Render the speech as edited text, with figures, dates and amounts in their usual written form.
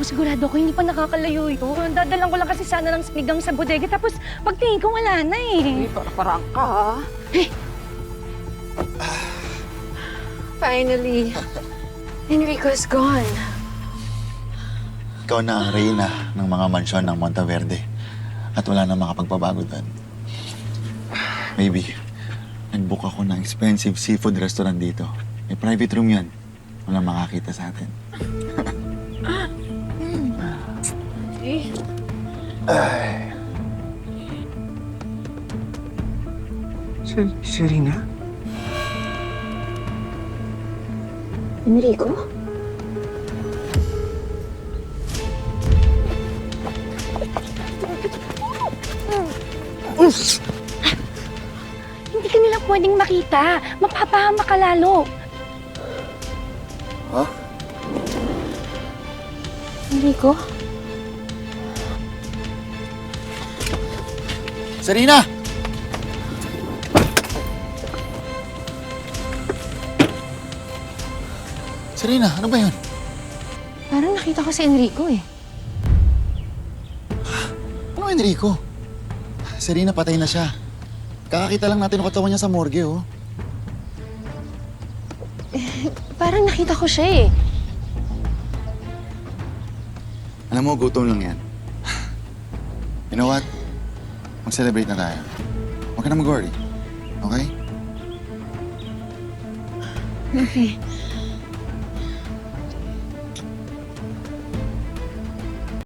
mo, sigurado ako hindi pa nakakalayo yun. Dadalang ko lang kasi sana ng sinigang sa bodega. Tapos pagtingin ko, wala na eh. Parang ka, ha? Finally, Enrico's gone. Ikaw na ang reyna ng mga mansyon ng Monteverde. At wala na makapagpabago doon. Maybe, nag-book ako ng expensive seafood restaurant dito. May private room yan. Walang makakita sa atin. Ay. Serena? Enrico? Hindi ka nila pwedeng makita. Mapapahamak ka lalo. Ha? Enrico? Serena! Serena, ano ba yun? Parang nakita ko si Enrico eh. Ano Enrico? Serena, patay na siya. Kakakita lang natin ang katawan niya sa morgue, oh. Parang nakita ko siya eh. Alam mo, gutom lang yan. You know what? Mag-celebrate na tayo. Huwag ka na mag-worry. Okay? Okay.